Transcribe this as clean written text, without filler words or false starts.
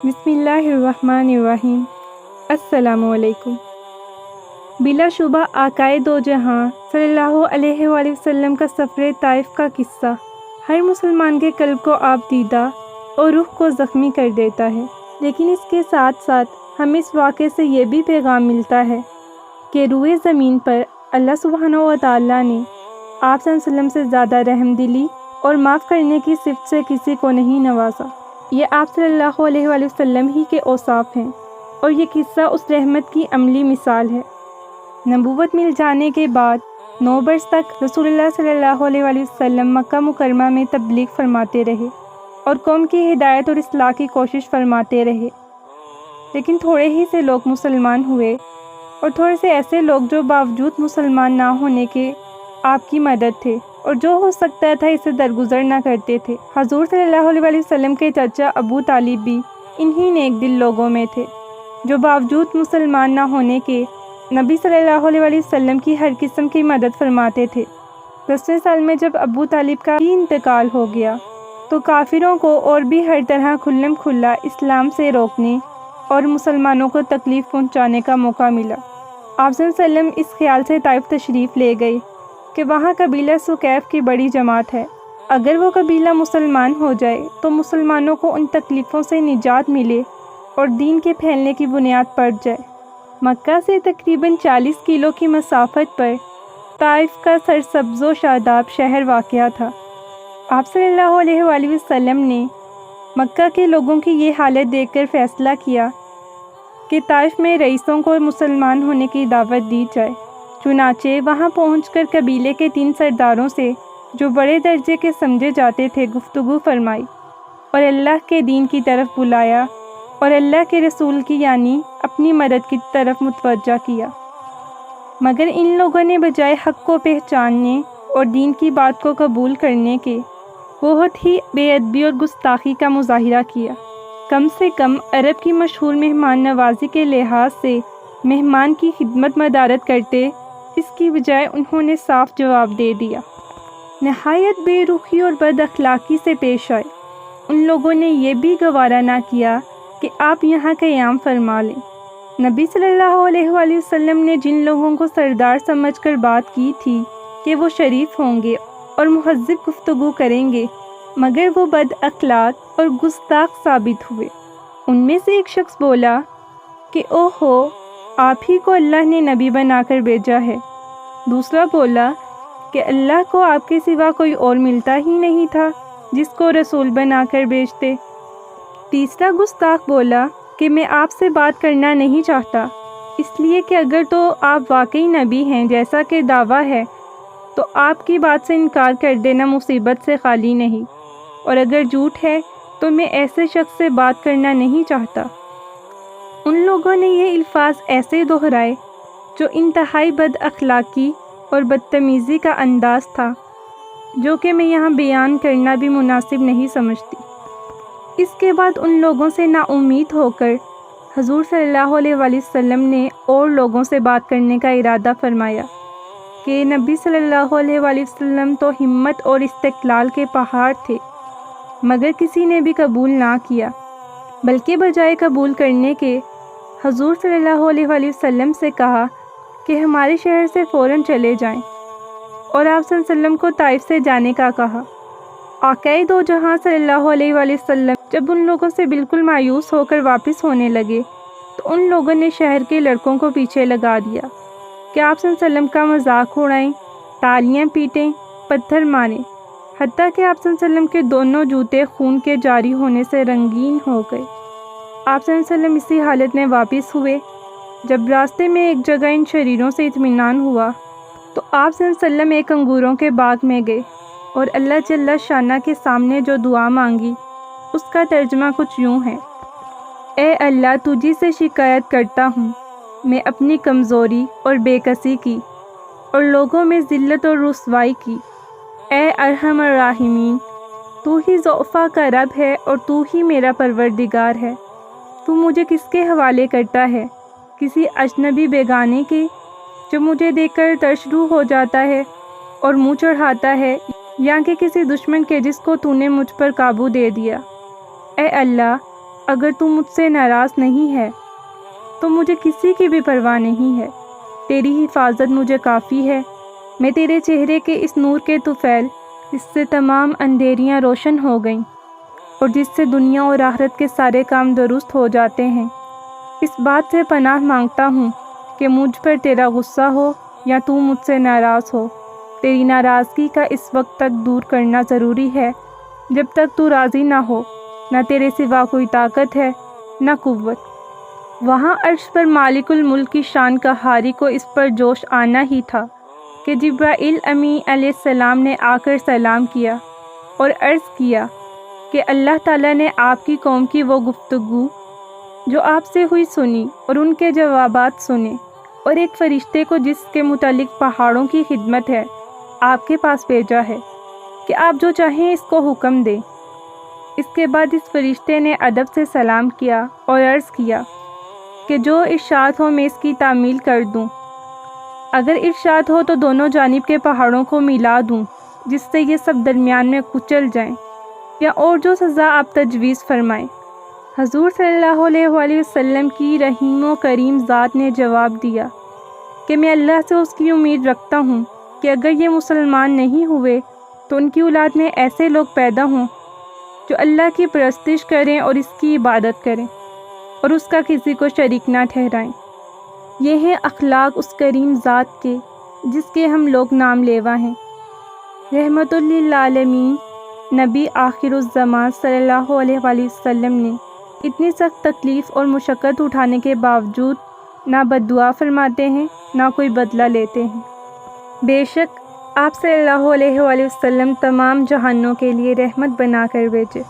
بسم اللہ الرحمن الرحیم۔ السلام علیکم۔ بلا شبہ آقائے دو جہاں صلی اللہ علیہ وآلہ وسلم کا سفر طائف کا قصہ ہر مسلمان کے قلب کو آپ دیدہ اور روح کو زخمی کر دیتا ہے، لیکن اس کے ساتھ ساتھ ہمیں اس واقعے سے یہ بھی پیغام ملتا ہے کہ روئے زمین پر اللہ سبحانہ و تعالیٰ نے آپ صلی اللہ علیہ وسلم سے زیادہ رحم دلی اور معاف کرنے کی صفت سے کسی کو نہیں نوازا۔ یہ آپ صلی اللہ علیہ وآلہ وسلم ہی کے اوصاف ہیں اور یہ قصہ اس رحمت کی عملی مثال ہے۔ نبوت مل جانے کے بعد 9 برس تک رسول اللہ صلی اللہ علیہ وآلہ وسلم مکہ مکرمہ میں تبلیغ فرماتے رہے اور قوم کی ہدایت اور اصلاح کی کوشش فرماتے رہے، لیکن تھوڑے ہی سے لوگ مسلمان ہوئے اور تھوڑے سے ایسے لوگ جو باوجود مسلمان نہ ہونے کے آپ کی مدد تھے اور جو ہو سکتا تھا اسے درگزر نہ کرتے تھے۔ حضور صلی اللہ علیہ وآلہ وسلم کے چچا ابو طالب بھی انہی نیک دل لوگوں میں تھے جو باوجود مسلمان نہ ہونے کے نبی صلی اللہ علیہ وآلہ وسلم کی ہر قسم کی مدد فرماتے تھے۔ 10ویں سال میں جب ابو طالب کا بھی انتقال ہو گیا تو کافروں کو اور بھی ہر طرح کھلم کھلا اسلام سے روکنے اور مسلمانوں کو تکلیف پہنچانے کا موقع ملا۔ آپ صلی اللہ علیہ وسلم اس خیال سے طائف تشریف لے گئے کہ وہاں قبیلہ ثقیف کی بڑی جماعت ہے، اگر وہ قبیلہ مسلمان ہو جائے تو مسلمانوں کو ان تکلیفوں سے نجات ملے اور دین کے پھیلنے کی بنیاد پڑ جائے۔ مکہ سے تقریباً 40 کلو کی مسافت پر طائف کا سرسبز و شاداب شہر واقع تھا۔ آپ صلی اللہ علیہ وآلہ وسلم نے مکہ کے لوگوں کی یہ حالت دیکھ کر فیصلہ کیا کہ طائف میں رئیسوں کو مسلمان ہونے کی دعوت دی جائے۔ چنانچہ وہاں پہنچ کر قبیلے کے 3 سرداروں سے جو بڑے درجے کے سمجھے جاتے تھے گفتگو فرمائی اور اللہ کے دین کی طرف بلایا اور اللہ کے رسول کی یعنی اپنی مدد کی طرف متوجہ کیا، مگر ان لوگوں نے بجائے حق کو پہچاننے اور دین کی بات کو قبول کرنے کے بہت ہی بے ادبی اور گستاخی کا مظاہرہ کیا۔ کم سے کم عرب کی مشہور مہمان نوازی کے لحاظ سے مہمان کی خدمت مدارت کرتے، اس کی بجائے انہوں نے صاف جواب دے دیا۔ نہایت بے رخی اور بد اخلاقی سے پیش آئے۔ ان لوگوں نے یہ بھی گوارا نہ کیا کہ آپ یہاں قیام فرما لیں۔ نبی صلی اللہ علیہ وآلہ وسلم نے جن لوگوں کو سردار سمجھ کر بات کی تھی کہ وہ شریف ہوں گے اور مہذب گفتگو کریں گے، مگر وہ بد اخلاق اور گستاخ ثابت ہوئے۔ ان میں سے ایک شخص بولا کہ اوہو، آپ ہی کو اللہ نے نبی بنا کر بھیجا ہے۔ دوسرا بولا کہ اللہ کو آپ کے سوا کوئی اور ملتا ہی نہیں تھا جس کو رسول بنا کر بھیجتے۔ تیسرا گستاخ بولا کہ میں آپ سے بات کرنا نہیں چاہتا، اس لیے کہ اگر تو آپ واقعی نبی ہیں جیسا کہ دعویٰ ہے تو آپ کی بات سے انکار کر دینا مصیبت سے خالی نہیں، اور اگر جھوٹ ہے تو میں ایسے شخص سے بات کرنا نہیں چاہتا۔ ان لوگوں نے یہ الفاظ ایسے دہرائے جو انتہائی بد اخلاقی اور بدتمیزی کا انداز تھا، جو کہ میں یہاں بیان کرنا بھی مناسب نہیں سمجھتی۔ اس کے بعد ان لوگوں سے نا امید ہو کر حضور صلی اللہ علیہ وآلہ وسلم نے اور لوگوں سے بات کرنے کا ارادہ فرمایا کہ نبی صلی اللہ علیہ وآلہ وسلم تو ہمت اور استقلال کے پہاڑ تھے، مگر کسی نے بھی قبول نہ کیا، بلکہ بجائے قبول کرنے کے حضور صلی اللہ علیہ وآلہ وسلم سے کہا کہ ہمارے شہر سے فوراً چلے جائیں، اور آپ صلی اللہ علیہ وسلم کو طائف سے جانے کا کہا۔ آقائے دو جہاں صلی اللہ علیہ وآلہ وسلم جب ان لوگوں سے بالکل مایوس ہو کر واپس ہونے لگے تو ان لوگوں نے شہر کے لڑکوں کو پیچھے لگا دیا کہ آپ صلی اللہ علیہ وسلم کا مذاق اڑائیں، تالیاں پیٹیں، پتھر ماریں، حتیٰ کہ آپ صلی اللہ علیہ وسلم کے دونوں جوتے خون کے جاری ہونے سے رنگین ہو گئے۔ آپ صلی اللہ علیہ وسلم اسی حالت میں واپس ہوئے۔ جب راستے میں ایک جگہ ان شریروں سے اطمینان ہوا تو آپ صلی اللہ علیہ وسلم ایک انگوروں کے باغ میں گئے اور اللہ جل شانہ کے سامنے جو دعا مانگی اس کا ترجمہ کچھ یوں ہے: اے اللہ، تجھی سے شکایت کرتا ہوں میں اپنی کمزوری اور بے کسی کی اور لوگوں میں ذلت اور رسوائی کی۔ اے ارحم الراحمین، تو ہی ضعفاء کا رب ہے اور تو ہی میرا پروردگار ہے۔ تو مجھے کس کے حوالے کرتا ہے؟ کسی اجنبی بیگانے کے جو مجھے دیکھ کر ترشرو ہو جاتا ہے اور منہ چڑھاتا ہے، یا کہ کسی دشمن کے جس کو تو نے مجھ پر قابو دے دیا؟ اے اللہ، اگر تو مجھ سے ناراض نہیں ہے تو مجھے کسی کی بھی پرواہ نہیں ہے، تیری حفاظت مجھے کافی ہے۔ میں تیرے چہرے کے اس نور کے طفیل جس سے تمام اندھیریاں روشن ہو گئیں اور جس سے دنیا اور آخرت کے سارے کام درست ہو جاتے ہیں، اس بات سے پناہ مانگتا ہوں کہ مجھ پر تیرا غصہ ہو یا تو مجھ سے ناراض ہو۔ تیری ناراضگی کا اس وقت تک دور کرنا ضروری ہے جب تک تو راضی نہ ہو۔ نہ تیرے سوا کوئی طاقت ہے نہ قوت۔ وہاں عرش پر مالک الملک کی شان کا حاری کو اس پر جوش آنا ہی تھا کہ جبرائیل امین علیہ السلام نے آ کر سلام کیا اور عرض کیا کہ اللہ تعالیٰ نے آپ کی قوم کی وہ گفتگو جو آپ سے ہوئی سنی اور ان کے جوابات سنے، اور ایک فرشتے کو جس کے متعلق پہاڑوں کی خدمت ہے آپ کے پاس بھیجا ہے کہ آپ جو چاہیں اس کو حکم دیں۔ اس کے بعد اس فرشتے نے ادب سے سلام کیا اور عرض کیا کہ جو ارشاد ہو میں اس کی تعمیل کر دوں۔ اگر ارشاد ہو تو دونوں جانب کے پہاڑوں کو ملا دوں جس سے یہ سب درمیان میں کچل جائیں، یا اور جو سزا آپ تجویز فرمائیں۔ حضور صلی اللہ علیہ وآلہ وسلم کی رحیم و کریم ذات نے جواب دیا کہ میں اللہ سے اس کی امید رکھتا ہوں کہ اگر یہ مسلمان نہیں ہوئے تو ان کی اولاد میں ایسے لوگ پیدا ہوں جو اللہ کی پرستش کریں اور اس کی عبادت کریں اور اس کا کسی کو شریک نہ ٹھہرائیں۔ یہ ہیں اخلاق اس کریم ذات کے جس کے ہم لوگ نام لیوا ہیں۔ رحمت للعالمین نبی آخر الزمان صلی اللہ علیہ وآلہ وسلم نے اتنی سخت تکلیف اور مشقت اٹھانے کے باوجود نہ بددعا فرماتے ہیں نہ کوئی بدلہ لیتے ہیں۔ بے شک آپ صلی اللہ علیہ وآلہ وسلم تمام جہانوں کے لیے رحمت بنا کر بھیجے۔